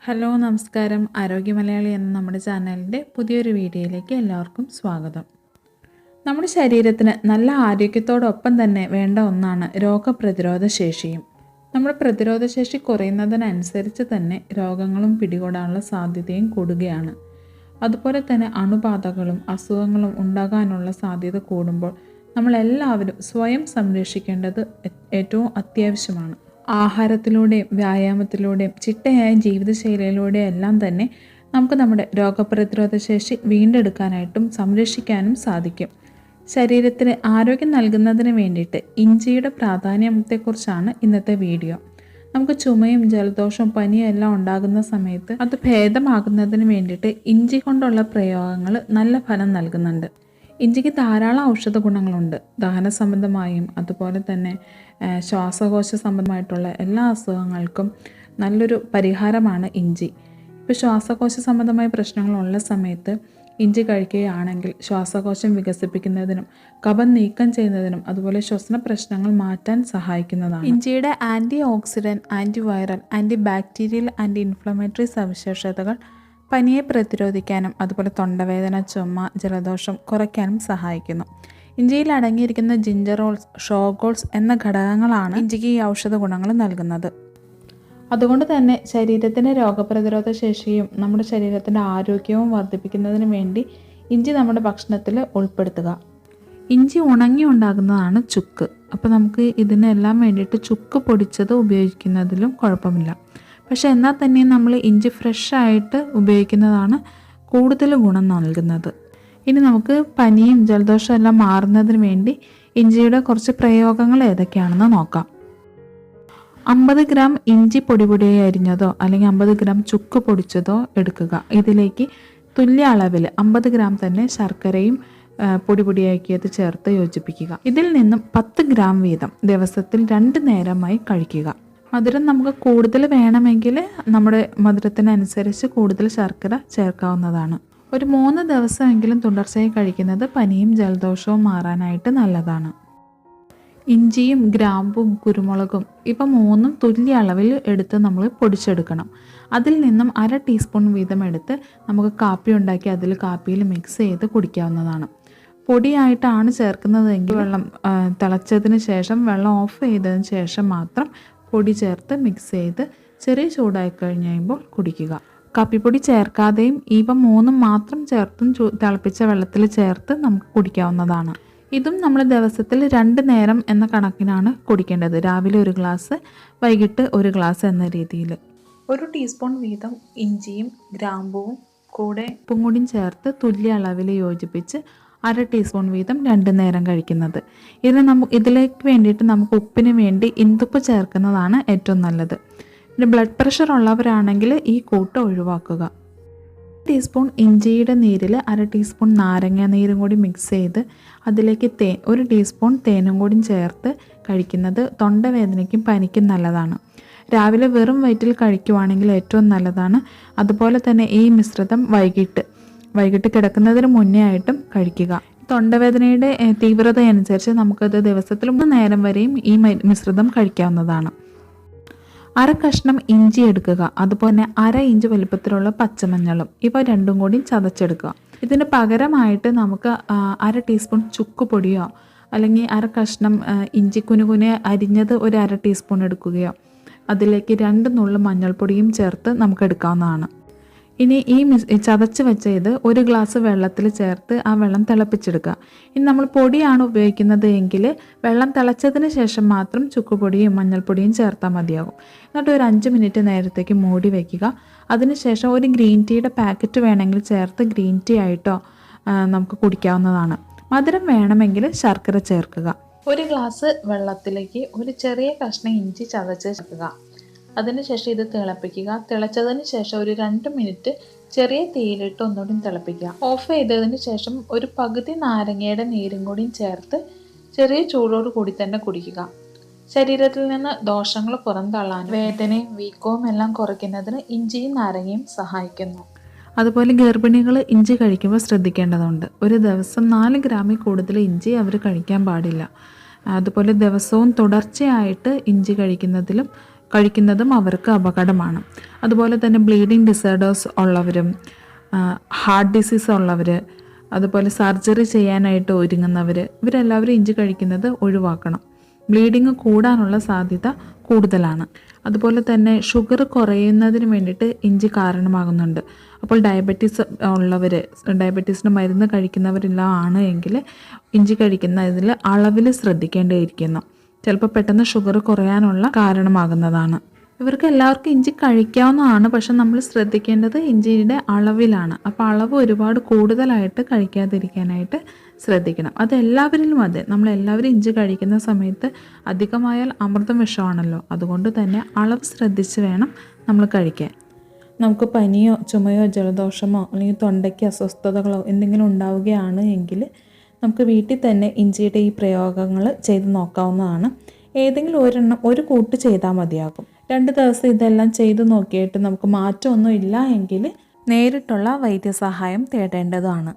Hello നമസ്കാരം. ആരോഗ്യ മലയാളി എന്ന നമ്മുടെ ചാനലിൻ്റെ പുതിയൊരു വീഡിയോയിലേക്ക് എല്ലാവർക്കും സ്വാഗതം. നമ്മുടെ ശരീരത്തിന് നല്ല ആരോഗ്യത്തോടൊപ്പം തന്നെ വേണ്ട ഒന്നാണ് രോഗപ്രതിരോധ ശേഷിയും. നമ്മുടെ പ്രതിരോധ ശേഷി കുറയുന്നതിനനുസരിച്ച് തന്നെ രോഗങ്ങളും പിടികൂടാനുള്ള സാധ്യതയും കൂടുകയാണ്. അതുപോലെ തന്നെ അണുബാധകളും അസുഖങ്ങളും ഉണ്ടാകാനുള്ള സാധ്യത കൂടുമ്പോൾ നമ്മളെല്ലാവരും സ്വയം സംരക്ഷിക്കേണ്ടത് ഏറ്റവും അത്യാവശ്യമാണ്. ആഹാരത്തിലൂടെയും വ്യായാമത്തിലൂടെയും ചിട്ടയായ ജീവിതശൈലിയിലൂടെയും എല്ലാം തന്നെ നമുക്ക് നമ്മുടെ രോഗപ്രതിരോധ ശേഷി വീണ്ടെടുക്കാനായിട്ടും സംരക്ഷിക്കാനും സാധിക്കും. ശരീരത്തിന് ആരോഗ്യം നൽകുന്നതിന് വേണ്ടിയിട്ട് ഇഞ്ചിയുടെ പ്രാധാന്യത്തെക്കുറിച്ചാണ് ഇന്നത്തെ വീഡിയോ. നമുക്ക് ചുമയും ജലദോഷവും പനിയും എല്ലാം ഉണ്ടാകുന്ന സമയത്ത് അത് ഭേദമാകുന്നതിന് വേണ്ടിയിട്ട് ഇഞ്ചി കൊണ്ടുള്ള പ്രയോഗങ്ങൾ നല്ല ഫലം നൽകുന്നുണ്ട്. ഇഞ്ചിക്ക് ധാരാളം ഔഷധ ഗുണങ്ങളുണ്ട്. ദഹന സംബന്ധമായും അതുപോലെ തന്നെ ശ്വാസകോശ സംബന്ധമായിട്ടുള്ള എല്ലാ അസുഖങ്ങൾക്കും നല്ലൊരു പരിഹാരമാണ് ഇഞ്ചി. ഇപ്പോൾ ശ്വാസകോശ സംബന്ധമായ പ്രശ്നങ്ങളുള്ള സമയത്ത് ഇഞ്ചി കഴിക്കുകയാണെങ്കിൽ ശ്വാസകോശം വികസിപ്പിക്കുന്നതിനും കഫം നീക്കം ചെയ്യുന്നതിനും അതുപോലെ ശ്വസന പ്രശ്നങ്ങൾ മാറ്റാൻ സഹായിക്കുന്നതാണ്. ഇഞ്ചിയുടെ antioxidant, antiviral, antibacterial, anti inflammatory സവിശേഷതകൾ പനിയെ പ്രതിരോധിക്കാനും അതുപോലെ തൊണ്ടവേദന, ചുമ, ജലദോഷം കുറയ്ക്കാനും സഹായിക്കുന്നു. ഇഞ്ചിയിൽ അടങ്ങിയിരിക്കുന്ന ജിഞ്ചറോൾസ്, ഷോഗോൾസ് എന്ന ഘടകങ്ങളാണ് ഇഞ്ചിക്ക് ഈ ഔഷധ ഗുണങ്ങൾ നൽകുന്നത്. അതുകൊണ്ട് തന്നെ ശരീരത്തിൻ്റെ രോഗപ്രതിരോധ ശേഷിയും നമ്മുടെ ശരീരത്തിൻ്റെ ആരോഗ്യവും വർദ്ധിപ്പിക്കുന്നതിന് വേണ്ടി ഇഞ്ചി നമ്മുടെ ഭക്ഷണത്തിൽ ഉൾപ്പെടുത്തുക. ഇഞ്ചി ഉണങ്ങി ഉണ്ടാകുന്നതാണ് ചുക്ക്. അപ്പോൾ നമുക്ക് ഇതിനെല്ലാം വേണ്ടിയിട്ട് ചുക്ക് പൊടിച്ചത് ഉപയോഗിക്കുന്നതിലും കുഴപ്പമില്ല. പക്ഷേ എന്നാൽ തന്നെ നമ്മൾ ഇഞ്ചി ഫ്രഷായിട്ട് ഉപയോഗിക്കുന്നതാണ് കൂടുതൽ ഗുണം നൽകുന്നത്. ഇനി നമുക്ക് പനിയും ജലദോഷവും എല്ലാം മാറുന്നതിന് വേണ്ടി ഇഞ്ചിയുടെ കുറച്ച് പ്രയോഗങ്ങൾ ഏതൊക്കെയാണെന്ന് നോക്കാം. 50 ഗ്രാം ഇഞ്ചി പൊടിയായി അരിഞ്ഞതോ അല്ലെങ്കിൽ 50 ഗ്രാം ചുക്ക് പൊടിച്ചതോ എടുക്കുക. ഇതിലേക്ക് തുല്യ അളവിൽ 50 ഗ്രാം തന്നെ ശർക്കരയും പൊടിയാക്കിയത് ചേർത്ത് യോജിപ്പിക്കുക. ഇതിൽ നിന്നും 10 ഗ്രാം വീതം ദിവസത്തിൽ 2 നേരമായി കഴിക്കുക. മധുരം നമുക്ക് കൂടുതൽ വേണമെങ്കിൽ നമ്മുടെ മധുരത്തിനനുസരിച്ച് കൂടുതൽ ശർക്കര ചേർക്കാവുന്നതാണ്. ഒരു 3 ദിവസമെങ്കിലും തുടർച്ചയായി കഴിക്കുന്നത് പനിയും ജലദോഷവും മാറാനായിട്ട് നല്ലതാണ്. ഇഞ്ചിയും ഗ്രാമ്പും കുരുമുളകും ഇവ 3 തുല്യ അളവിൽ എടുത്ത് നമ്മൾ പൊടിച്ചെടുക്കണം. അതിൽ നിന്നും 1/2 ടീസ്പൂൺ വീതം എടുത്ത് നമുക്ക് കാപ്പി ഉണ്ടാക്കി അതിൽ കാപ്പിയിൽ മിക്സ് ചെയ്ത് കുടിക്കാവുന്നതാണ്. പൊടിയായിട്ടാണ് ചേർക്കുന്നതെങ്കിൽ വെള്ളം തിളച്ചതിന് ശേഷം വെള്ളം ഓഫ് ചെയ്തതിന് ശേഷം മാത്രം പൊടി ചേർത്ത് മിക്സ് ചെയ്ത് ചെറിയ ചൂടായി കഴിയുമ്പോൾ കുടിക്കുക. കാപ്പിപ്പൊടി ചേർക്കാതെയും ഇവ 3 മാത്രം ചേർത്തും തിളപ്പിച്ച വെള്ളത്തിൽ ചേർത്ത് നമുക്ക് കുടിക്കാവുന്നതാണ്. ഇതും നമ്മൾ ദിവസത്തിൽ 2 നേരം എന്ന കണക്കിനാണ് കുടിക്കേണ്ടത്. രാവിലെ 1 ഗ്ലാസ്, വൈകിട്ട് 1 ഗ്ലാസ് എന്ന രീതിയിൽ. 1 ടീസ്പൂൺ വീതം ഇഞ്ചിയും ഗ്രാമ്പുവും കൂടെ ഉപ്പും കൂടിയും ചേർത്ത് തുല്യ അളവിൽ യോജിപ്പിച്ച് 1/2 ടീസ്പൂൺ വീതം 2 നേരം കഴിക്കുന്നത്. ഇതിലേക്ക് വേണ്ടിയിട്ട് നമുക്ക് ഉപ്പിന് വേണ്ടി ഇന്ദുപ്പ് ചേർക്കുന്നതാണ് ഏറ്റവും നല്ലത്. പിന്നെ ബ്ലഡ് പ്രഷർ ഉള്ളവരാണെങ്കിൽ ഈ കൂട്ട് ഒഴിവാക്കുക. 1 ടീസ്പൂൺ ഇഞ്ചിയുടെ നീരിൽ 1/2 ടീസ്പൂൺ നാരങ്ങ നീരും കൂടി മിക്സ് ചെയ്ത് അതിലേക്ക് 1 ടീസ്പൂൺ തേനും കൂടി ചേർത്ത് കഴിക്കുന്നത് തൊണ്ടവേദനയ്ക്കും പനിക്കും നല്ലതാണ്. രാവിലെ വെറും വയറ്റിൽ കഴിക്കുവാണെങ്കിൽ ഏറ്റവും നല്ലതാണ്. അതുപോലെ തന്നെ ഈ മിശ്രിതം വൈകിട്ട് കിടക്കുന്നതിന് മുന്നേ ആയിട്ടും കഴിക്കുക. തൊണ്ടവേദനയുടെ തീവ്രതയനുസരിച്ച് നമുക്കത് ദിവസത്തിൽ 3 നേരം വരെയും ഈ മിശ്രിതം കഴിക്കാവുന്നതാണ്. 1/2 കഷ്ണം ഇഞ്ചി എടുക്കുക. അതുപോലെ 1/2 ഇഞ്ച് വലുപ്പത്തിലുള്ള പച്ചമഞ്ഞളും ഇവ രണ്ടും കൂടി ചതച്ചെടുക്കുക. ഇതിന് പകരമായിട്ട് നമുക്ക് 1/2 ടീസ്പൂൺ ചുക്ക് പൊടിയോ അല്ലെങ്കിൽ 1/2 കഷ്ണം ഇഞ്ചി കുനുകുനെ അരിഞ്ഞത് 1/2 ടീസ്പൂൺ എടുക്കുകയോ അതിലേക്ക് 2 നുള്ളു മഞ്ഞൾപ്പൊടിയും ചേർത്ത് നമുക്ക് എടുക്കാവുന്നതാണ്. ഇനി ഈ ചതച്ച് വെച്ച ഇത് 1 ഗ്ലാസ് വെള്ളത്തിൽ ചേർത്ത് ആ വെള്ളം തിളപ്പിച്ചെടുക്കുക. ഇനി നമ്മൾ പൊടിയാണ് ഉപയോഗിക്കുന്നത് എങ്കിൽ വെള്ളം തിളച്ചതിന് ശേഷം മാത്രം ചുക്കുപൊടിയും മഞ്ഞൾപ്പൊടിയും ചേർത്താൽ മതിയാകും. എന്നിട്ട് ഒരു 5 മിനിറ്റ് നേരത്തേക്ക് മൂടി വയ്ക്കുക. അതിനുശേഷം ഒരു ഗ്രീൻ ടീയുടെ പാക്കറ്റ് വേണമെങ്കിൽ ചേർത്ത് ഗ്രീൻ ടീ ആയിട്ടോ നമുക്ക് കുടിക്കാവുന്നതാണ്. മധുരം വേണമെങ്കിൽ ശർക്കര ചേർക്കുക. 1 ഗ്ലാസ് വെള്ളത്തിലേക്ക് ഒരു ചെറിയ കഷ്ണം ഇഞ്ചി ചതച്ച് ചേർക്കുക. അതിനുശേഷം ഇത് തിളപ്പിക്കുക. തിളച്ചതിന് ശേഷം ഒരു 2 മിനിറ്റ് ചെറിയ തീയിലിട്ട് ഒന്നുകൂടി തിളപ്പിക്കുക. ഓഫ് ചെയ്തതിന് ശേഷം ഒരു പകുതി നാരങ്ങയുടെ നീരും കൂടി ചേർത്ത് ചെറിയ ചൂടോട് കൂടി തന്നെ കുടിക്കുക. ശരീരത്തിൽ നിന്ന് ദോഷങ്ങൾ പുറന്തള്ളാനും വേദനയും വീക്കവും എല്ലാം കുറയ്ക്കുന്നതിന് ഇഞ്ചിയും നാരങ്ങയും സഹായിക്കുന്നു. അതുപോലെ ഗർഭിണികൾ ഇഞ്ചി കഴിക്കുമ്പോൾ ശ്രദ്ധിക്കേണ്ടതുണ്ട്. ഒരു ദിവസം 4 ഗ്രാമിൽ കൂടുതൽ ഇഞ്ചി അവർ കഴിക്കാൻ പാടില്ല. അതുപോലെ ദിവസവും തുടർച്ചയായിട്ട് ഇഞ്ചി കഴിക്കുന്നതിലും കഴിക്കുന്നതും അവർക്ക് അപകടമാണ്. അതുപോലെ തന്നെ ബ്ലീഡിങ് ഡിസോർഡേഴ്സ് ഉള്ളവരും ഹാർട്ട് ഡിസീസ് ഉള്ളവർ, അതുപോലെ സർജറി ചെയ്യാനായിട്ട് ഒരുങ്ങുന്നവർ, ഇവരെല്ലാവരും ഇഞ്ചി കഴിക്കുന്നത് ഒഴിവാക്കണം. ബ്ലീഡിങ് കൂടാനുള്ള സാധ്യത കൂടുതലാണ്. അതുപോലെ തന്നെ ഷുഗർ കുറയുന്നതിന് വേണ്ടിയിട്ട് ഇഞ്ചി കാരണമാകുന്നുണ്ട്. അപ്പോൾ ഡയബറ്റീസ് ഉള്ളവർ, ഡയബറ്റീസിൻ്റെ മരുന്ന് കഴിക്കുന്നവരെല്ലാം ആണ് എങ്കിൽ ഇഞ്ചി കഴിക്കുന്നതിൽ അളവിൽ ശ്രദ്ധിക്കേണ്ടിയിരിക്കുന്നു. ചിലപ്പോൾ പെട്ടെന്ന് ഷുഗർ കുറയാനുള്ള കാരണമാകുന്നതാണ്. ഇവർക്ക് എല്ലാവർക്കും ഇഞ്ചി കഴിക്കാവുന്നതാണ്, പക്ഷെ നമ്മൾ ശ്രദ്ധിക്കേണ്ടത് ഇഞ്ചിയുടെ അളവിലാണ്. അപ്പോൾ അളവ് ഒരുപാട് കൂടുതലായിട്ട് കഴിക്കാതിരിക്കാനായിട്ട് ശ്രദ്ധിക്കണം. അതെല്ലാവരിലും അതെ, നമ്മളെല്ലാവരും ഇഞ്ചി കഴിക്കുന്ന സമയത്ത് അധികമായാൽ അമൃതം വിഷമാണല്ലോ. അതുകൊണ്ട് തന്നെ അളവ് ശ്രദ്ധിച്ച് വേണം നമ്മൾ കഴിക്കാൻ. നമുക്ക് പനിയോ ചുമയോ ജലദോഷമോ അല്ലെങ്കിൽ തൊണ്ടയ്ക്ക് അസ്വസ്ഥതകളോ എന്തെങ്കിലും ഉണ്ടാവുകയാണ് എങ്കിൽ നമുക്ക് വീട്ടിൽ തന്നെ ഇഞ്ചിയുടെ ഈ പ്രയോഗങ്ങൾ ചെയ്ത് നോക്കാവുന്നതാണ്. ഏതെങ്കിലും ഒരു കൂട്ട് ചെയ്താൽ മതിയാകും. 2 ദിവസം ഇതെല്ലാം ചെയ്ത് നോക്കിയിട്ട് നമുക്ക് മാറ്റമൊന്നും ഇല്ല എങ്കിൽ നേരിട്ടുള്ള വൈദ്യസഹായം തേടേണ്ടതാണ്.